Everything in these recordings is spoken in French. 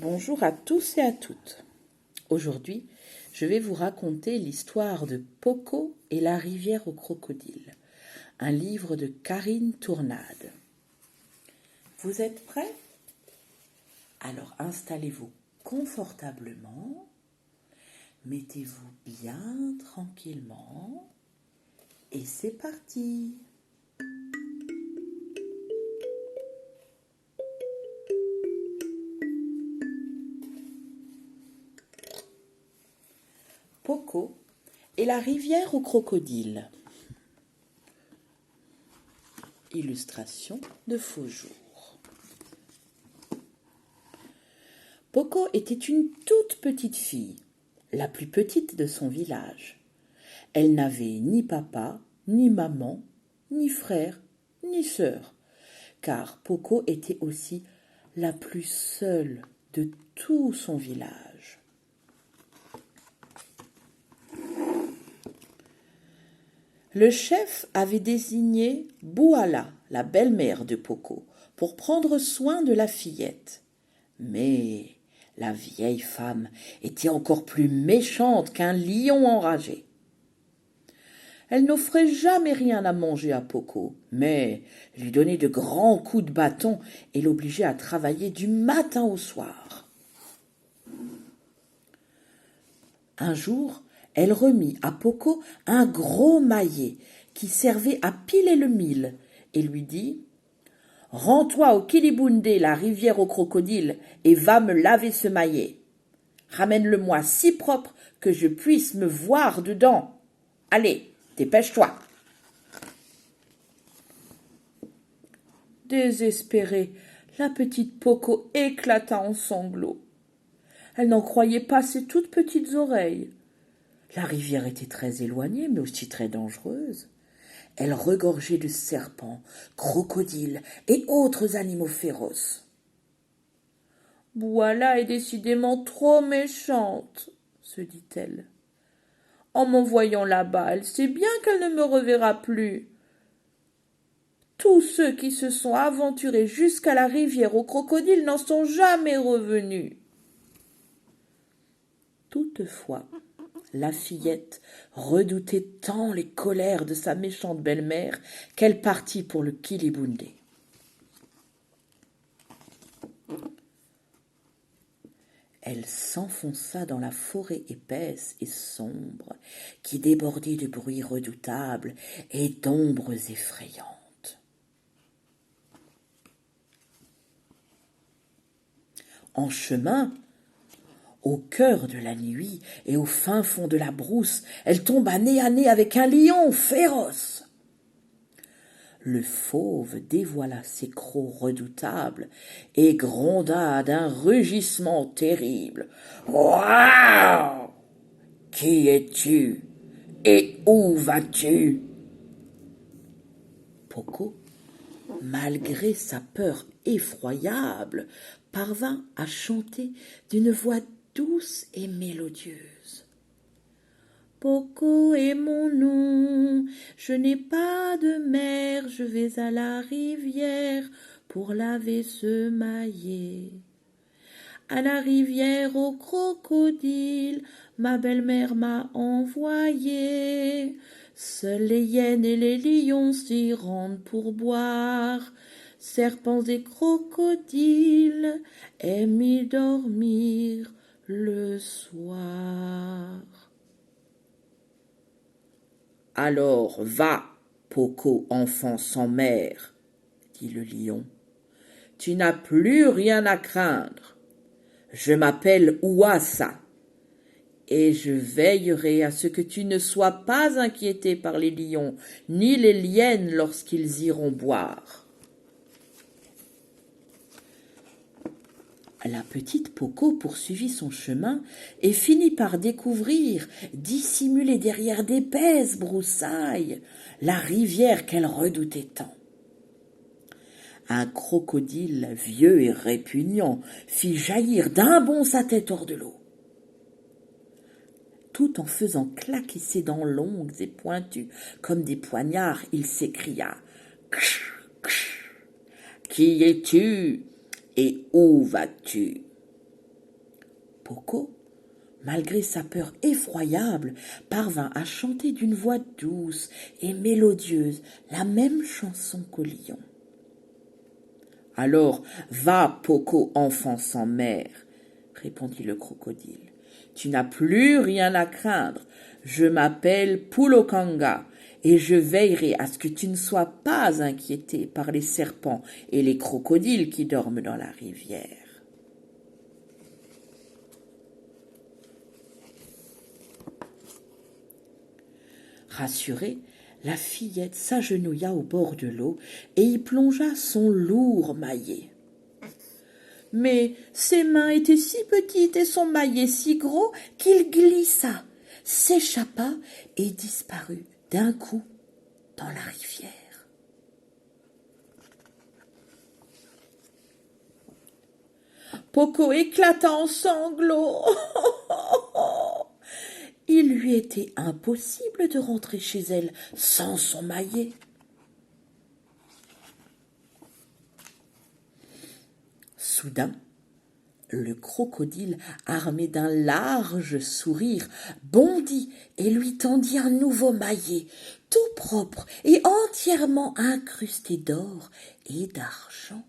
Bonjour à tous et à toutes. Aujourd'hui, je vais vous raconter l'histoire de Poco et la rivière aux crocodiles, un livre de Karine Tournade. Vous êtes prêts? Alors installez-vous confortablement, mettez-vous bien tranquillement et c'est parti! Poco et la rivière aux crocodiles. Illustration de Faujour. Poco était une toute petite fille, la plus petite de son village. Elle n'avait ni papa, ni maman, ni frère, ni sœur, car Poco était aussi la plus seule de tout son village. Le chef avait désigné Bouala, la belle-mère de Poco, pour prendre soin de la fillette. Mais la vieille femme était encore plus méchante qu'un lion enragé. Elle n'offrait jamais rien à manger à Poco, mais lui donnait de grands coups de bâton et l'obligeait à travailler du matin au soir. Un jour, elle remit à Poco un gros maillet qui servait à piler le mil et lui dit « Rends-toi au Kilibundé, la rivière aux crocodiles, et va me laver ce maillet. Ramène-le-moi si propre que je puisse me voir dedans. Allez, dépêche-toi !» Désespérée, la petite Poco éclata en sanglots. Elle n'en croyait pas ses toutes petites oreilles. La rivière était très éloignée, mais aussi très dangereuse. Elle regorgeait de serpents, crocodiles et autres animaux féroces. « Bouala est décidément trop méchante, » se dit-elle. « En m'envoyant là-bas, elle sait bien qu'elle ne me reverra plus. Tous ceux qui se sont aventurés jusqu'à la rivière aux crocodiles n'en sont jamais revenus. » Toutefois, la fillette redoutait tant les colères de sa méchante belle-mère qu'elle partit pour le Kilibundé. Elle s'enfonça dans la forêt épaisse et sombre qui débordait de bruits redoutables et d'ombres effrayantes. En chemin, au cœur de la nuit et au fin fond de la brousse, elle tomba nez à nez avec un lion féroce. Le fauve dévoila ses crocs redoutables et gronda d'un rugissement terrible. « Waouh! Qui es-tu et où vas-tu » Poco, malgré sa peur effroyable, parvint à chanter d'une voix douce et mélodieuse. Poco est mon nom, je n'ai pas de mère, je vais à la rivière pour laver ce maillet. À la rivière aux crocodiles, ma belle-mère m'a envoyé. Seuls les hyènes et les lions s'y rendent pour boire. Serpents et crocodiles aiment y dormir le soir. Alors va, Poco, enfant sans mère, dit le lion. Tu n'as plus rien à craindre. Je m'appelle Ouassa, et je veillerai à ce que tu ne sois pas inquiété par les lions, ni les hyènes lorsqu'ils iront boire. La petite Poco poursuivit son chemin et finit par découvrir, dissimulée derrière d'épaisses broussailles, la rivière qu'elle redoutait tant. Un crocodile vieux et répugnant fit jaillir d'un bond sa tête hors de l'eau. Tout en faisant claquer ses dents longues et pointues comme des poignards, il s'écria « Ksh, ksh, qui es-tu et où vas-tu » Poco, malgré sa peur effroyable, parvint à chanter d'une voix douce et mélodieuse la même chanson qu'au lion. « Alors, va, Poco, enfant sans mère, répondit le crocodile. Tu n'as plus rien à craindre. Je m'appelle Pulokanga et je veillerai à ce que tu ne sois pas inquiété par les serpents et les crocodiles qui dorment dans la rivière. Rassurée, la fillette s'agenouilla au bord de l'eau et y plongea son lourd maillet. Mais ses mains étaient si petites et son maillet si gros qu'il glissa, s'échappa et disparut d'un coup dans la rivière. Poco éclata en sanglots. Il lui était impossible de rentrer chez elle sans son maillet. Soudain, le crocodile, armé d'un large sourire, bondit et lui tendit un nouveau maillet, tout propre et entièrement incrusté d'or et d'argent.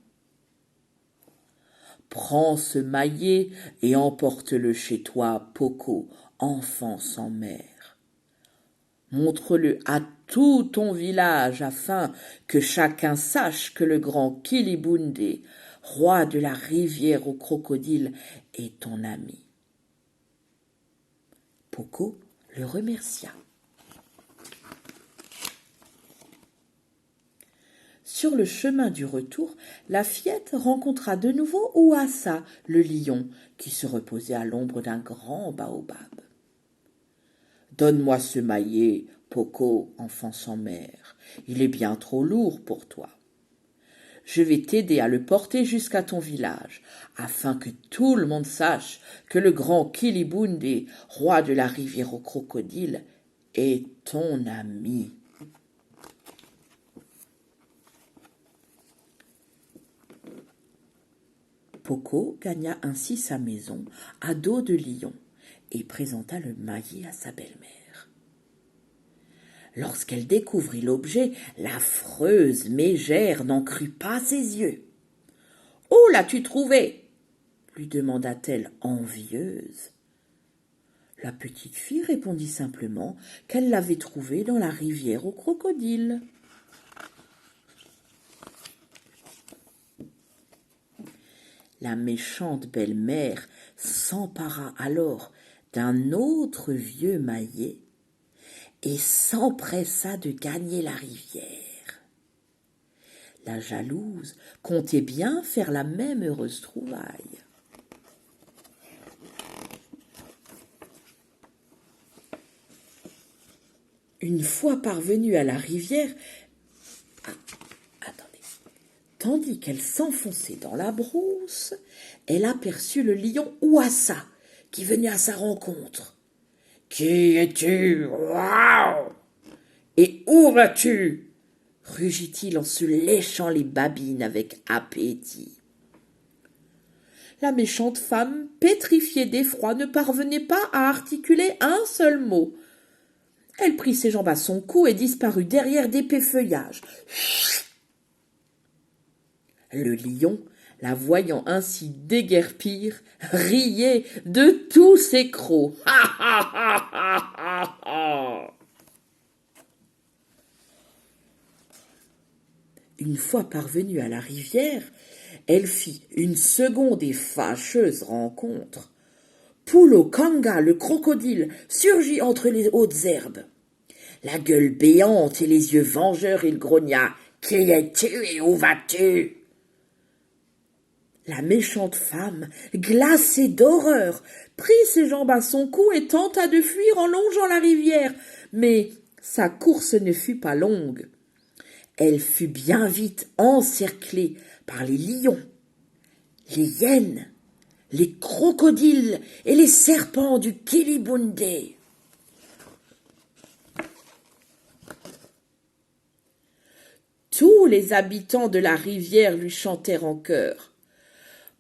« Prends ce maillet et emporte-le chez toi, Poco, enfant sans mère. Montre-le à tout ton village afin que chacun sache que le grand Kilibunde, roi de la rivière aux crocodiles, est ton ami. » Poco le remercia. Sur le chemin du retour, la fillette rencontra de nouveau Ouassa, le lion, qui se reposait à l'ombre d'un grand baobab. « Donne-moi ce maillet, Poco, enfant sans mère. Il est bien trop lourd pour toi. Je vais t'aider à le porter jusqu'à ton village, afin que tout le monde sache que le grand Kilibunde, roi de la rivière aux crocodiles, est ton ami. » Poco gagna ainsi sa maison à dos de lion et présenta le maillet à sa belle-mère. Lorsqu'elle découvrit l'objet, l'affreuse mégère n'en crut pas ses yeux. « Où l'as-tu trouvé ?» lui demanda-t-elle envieuse. La petite fille répondit simplement qu'elle l'avait trouvé dans la rivière aux crocodiles. La méchante belle-mère s'empara alors d'un autre vieux maillet et s'empressa de gagner la rivière. La jalouse comptait bien faire la même heureuse trouvaille. Une fois parvenue à la rivière, tandis qu'elle s'enfonçait dans la brousse, elle aperçut le lion Ouassa qui venait à sa rencontre. « Qui es-tu? Waouh! Et où vas-tu » rugit-il en se léchant les babines avec appétit. La méchante femme, pétrifiée d'effroi, ne parvenait pas à articuler un seul mot. Elle prit ses jambes à son cou et disparut derrière d'épais feuillages. Le lion, la voyant ainsi déguerpir, riait de tous ses crocs. Une fois parvenue à la rivière, elle fit une seconde et fâcheuse rencontre. Pulokanga, le crocodile, surgit entre les hautes herbes. La gueule béante et les yeux vengeurs, il grogna. « Qui es-tu et où vas-tu » La méchante femme, glacée d'horreur, prit ses jambes à son cou et tenta de fuir en longeant la rivière. Mais sa course ne fut pas longue. Elle fut bien vite encerclée par les lions, les hyènes, les crocodiles et les serpents du Kilibunde. Tous les habitants de la rivière lui chantèrent en chœur.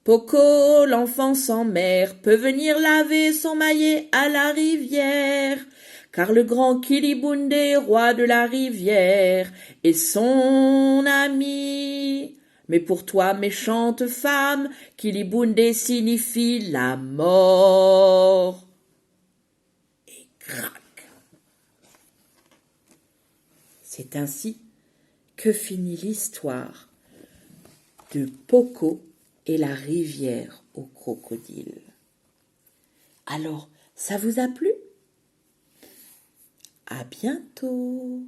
Poco, l'enfant sans mère, peut venir laver son maillet à la rivière, car le grand Kilibunde, roi de la rivière, est son ami. Mais pour toi, méchante femme, Kilibunde signifie la mort. Et crac. C'est ainsi que finit l'histoire de Poco et la rivière aux crocodiles. Alors, ça vous a plu? À bientôt!